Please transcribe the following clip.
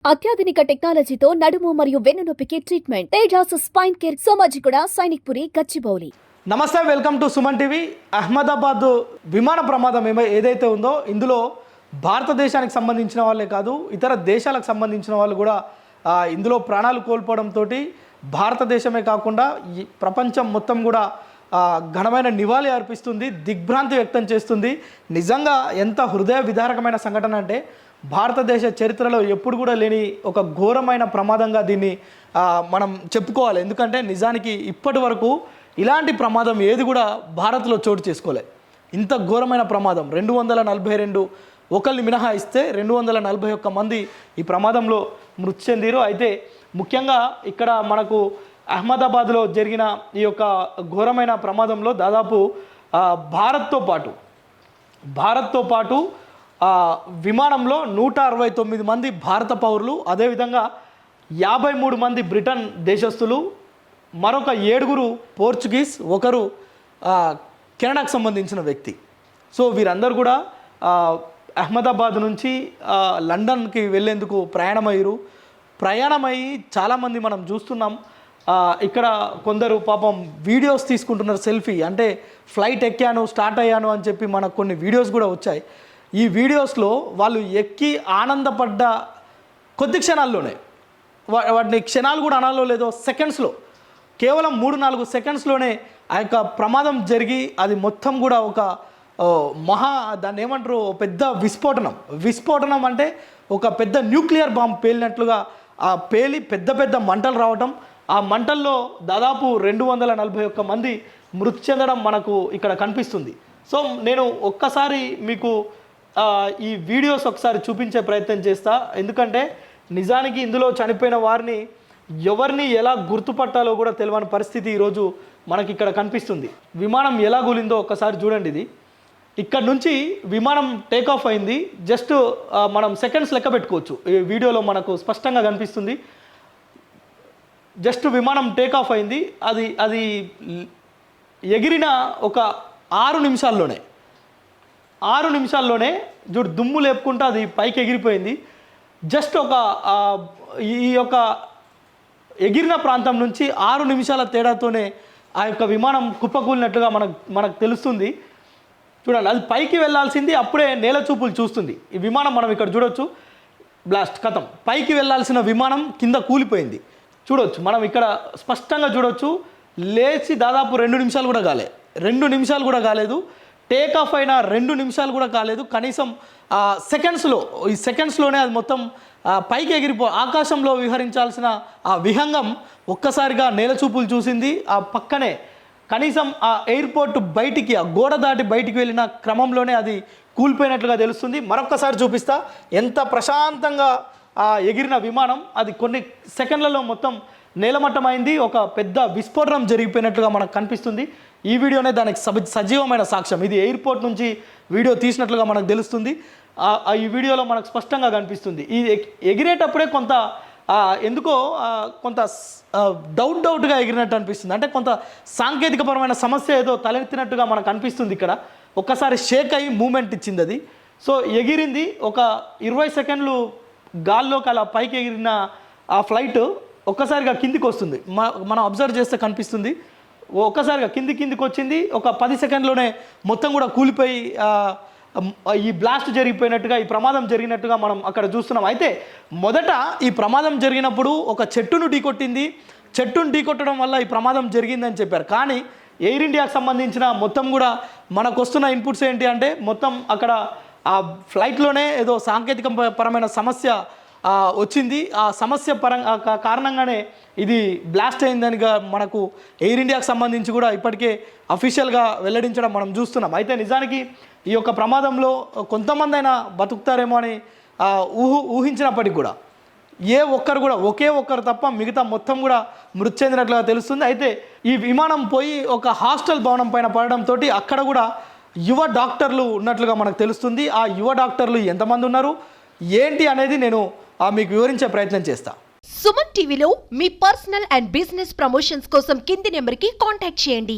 అత్యాధునిక టెక్నాలజీతో నడుము మరియు వెన్నునొప్పికి treatment Tejas spine care Somajiguda Sainikpuri Gachibowli. నమస్తే, welcome to Suman TV. Ahmedabad విమాన ప్రమాదం ఏదైతే ఉందో ఇందులో భారతదేశానికి సంబంధించిన వాళ్ళే కాదు, ఇతర దేశాలకు సంబంధించిన వాళ్ళు కూడా ఇందులో ప్రాణాలు కోల్పోవడంతో భారతదేశమే కాకుండా ఈ ప్రపంచం మొత్తం కూడా ఘనమైన నివాళి అర్పిస్తుంది, దిగ్భ్రాంతి వ్యక్తం చేస్తుంది. నిజంగా ఎంత హృదయ విదారకమైన సంఘటన అంటే భారతదేశ చరిత్రలో ఎప్పుడు కూడా లేని ఒక ఘోరమైన ప్రమాదంగా దీన్ని మనం చెప్పుకోవాలి. ఎందుకంటే నిజానికి ఇప్పటి వరకు ఇలాంటి ప్రమాదం ఏది కూడా భారత్లో చోటు చేసుకోలే. ఇంత ఘోరమైన ప్రమాదం 242 ఒకరిని మినహాయిస్తే 241 మంది ఈ ప్రమాదంలో మృతి చెందిరు. అయితే ముఖ్యంగా ఇక్కడ మనకు అహ్మదాబాద్లో జరిగిన ఈ యొక్క ఘోరమైన ప్రమాదంలో దాదాపు భారత్తో పాటు విమానంలో 169 మంది భారత పౌరులు, అదేవిధంగా 53 మంది బ్రిటన్ దేశస్తులు, మరొక 7 పోర్చుగీస్, ఒకరు కెనడాకు సంబంధించిన వ్యక్తి. సో వీరందరూ కూడా అహ్మదాబాద్ నుంచి లండన్కి వెళ్ళేందుకు ప్రయాణమయ్యి చాలామంది మనం చూస్తున్నాం. ఇక్కడ కొందరు పాపం వీడియోస్ తీసుకుంటున్నారు, సెల్ఫీ, అంటే ఫ్లైట్ ఎక్కాను, స్టార్ట్ అయ్యాను అని చెప్పి మనకు కొన్ని వీడియోస్ కూడా వచ్చాయి. ఈ వీడియోస్లో వాళ్ళు ఎక్కి ఆనందపడ్డ కొద్ది క్షణాల్లోనే, వాటిని క్షణాలు కూడా అనాలో లేదో, సెకండ్స్లో, కేవలం 3-4 సెకండ్స్లోనే ఆ యొక్క ప్రమాదం జరిగి అది మొత్తం కూడా ఒక దాన్ని ఏమంటారు, పెద్ద విస్ఫోటనం అంటే ఒక పెద్ద న్యూక్లియర్ బాంబ్ పేలినట్లుగా పేలి పెద్ద మంటలు రావటం. ఆ మంటల్లో దాదాపు 241 మంది మృతి చెందడం మనకు ఇక్కడ కనిపిస్తుంది. సో నేను ఒక్కసారి మీకు ఈ వీడియోస్ ఒకసారి చూపించే ప్రయత్నం చేస్తా. ఎందుకంటే నిజానికి ఇందులో చనిపోయిన వారిని ఎవరిని ఎలా గుర్తుపట్టాలో కూడా తెలియని పరిస్థితి ఈరోజు మనకి ఇక్కడ కనిపిస్తుంది. విమానం ఎలా కూలిందో ఒక్కసారి చూడండి. ఇది ఇక్కడ నుంచి విమానం టేకాఫ్ అయింది. జస్ట్ మనం సెకండ్స్ లెక్క పెట్టుకోవచ్చు. ఈ వీడియోలో మనకు స్పష్టంగా కనిపిస్తుంది. జస్ట్ విమానం టేకాఫ్ అయింది. అది ఎగిరిన ఒక 6 నిమిషాల్లోనే చూడు దుమ్ము లేపుకుంటూ అది పైకి ఎగిరిపోయింది. జస్ట్ ఈ యొక్క ఎగిరిన ప్రాంతం నుంచి 6 నిమిషాల తేడాతోనే ఆ యొక్క విమానం కుప్పకూలినట్లుగా మనకు తెలుస్తుంది. చూడండి, అది పైకి వెళ్ళాల్సింది అప్పుడే నేల చూపులు చూస్తుంది. ఈ విమానం మనం ఇక్కడ చూడొచ్చు, బ్లాస్ట్ కథం, పైకి వెళ్ళాల్సిన విమానం కింద కూలిపోయింది. చూడొచ్చు, మనం ఇక్కడ స్పష్టంగా చూడొచ్చు. లేచి దాదాపు 2 నిమిషాలు కూడా కాలేదు. టేక్ ఆఫ్ అయిన 2 నిమిషాలు కూడా కాలేదు. కనీసం ఈ సెకండ్స్లోనే అది మొత్తం పైకి ఆకాశంలో విహరించాల్సిన ఆ విహంగం ఒక్కసారిగా నేల చూపులు చూసింది. ఆ పక్కనే కనీసం ఆ ఎయిర్పోర్ట్ బయటికి, ఆ గోడ దాటి బయటికి వెళ్ళిన క్రమంలోనే అది కూలిపోయినట్లుగా తెలుస్తుంది. మరొక్కసారి చూపిస్తా, ఎంత ప్రశాంతంగా ఎగిరిన విమానం అది కొన్ని సెకండ్లలో మొత్తం నేలమట్టమైంది. ఒక పెద్ద విస్ఫోటనం జరిగిపోయినట్లుగా మనకు కనిపిస్తుంది. ఈ వీడియోనే దానికి సజీవమైన సాక్ష్యం. ఇది ఎయిర్పోర్ట్ నుంచి వీడియో తీసినట్లుగా మనకు తెలుస్తుంది. ఈ వీడియోలో మనకు స్పష్టంగా కనిపిస్తుంది. ఈ ఎగిరేటప్పుడే ఎందుకో కొంత డౌట్గా ఎగిరినట్టు అనిపిస్తుంది. అంటే కొంత సాంకేతికపరమైన సమస్య ఏదో తలెత్తినట్టుగా మనకు అనిపిస్తుంది. ఇక్కడ ఒక్కసారి షేక్ అయ్యి మూమెంట్ ఇచ్చింది అది. సో ఎగిరింది, ఒక 20 సెకండ్లు గాల్లోకి అలా పైకి ఎగిరిన ఆ ఫ్లైట్ ఒక్కసారిగా కిందికి వస్తుంది. మనం అబ్జర్వ్ చేస్తే కనిపిస్తుంది. ఒక్కసారిగా కిందికి వచ్చింది. ఒక 10 సెకండ్లోనే మొత్తం కూడా కూలిపోయి ఈ బ్లాస్ట్ జరిగిపోయినట్టుగా, ఈ ప్రమాదం జరిగినట్టుగా మనం అక్కడ చూస్తున్నాం. అయితే మొదట ఈ ప్రమాదం జరిగినప్పుడు ఒక చెట్టును ఢీకొట్టడం వల్ల ఈ ప్రమాదం జరిగిందని చెప్పారు. కానీ ఎయిర్ ఇండియాకు సంబంధించిన మొత్తం కూడా మనకు వస్తున్న ఇన్పుట్స్ ఏంటి అంటే, మొత్తం అక్కడ ఆ ఫ్లైట్లోనే ఏదో సాంకేతిక పరమైన సమస్య వచ్చింది. ఆ సమస్య కారణంగానే ఇది బ్లాస్ట్ అయిందని మనకు ఎయిర్ ఇండియాకు సంబంధించి కూడా ఇప్పటికే అఫీషియల్గా వెల్లడించడం మనం చూస్తున్నాం. అయితే నిజానికి ఈ యొక్క ప్రమాదంలో కొంతమంది అయినా బతుకుతారేమో అని ఊహించినప్పటికీ కూడా ఒకే ఒక్కరు తప్ప మిగతా మొత్తం కూడా మృతి చెందినట్లుగా తెలుస్తుంది. అయితే ఈ విమానం పోయి ఒక హాస్టల్ భవనం పైన పడడంతో అక్కడ కూడా యువ డాక్టర్లు ఉన్నట్లుగా మనకు తెలుస్తుంది. ఆ యువ డాక్టర్లు ఎంతమంది ఉన్నారు ఏంటి అనేది నేను మీకు వివరించే ప్రయత్నం చేస్తా. సుమన్ టీవీలో మీ పర్సనల్ అండ్ బిజినెస్ ప్రమోషన్స్ కోసం కింది నెంబర్కి కాంటాక్ట్ చేయండి.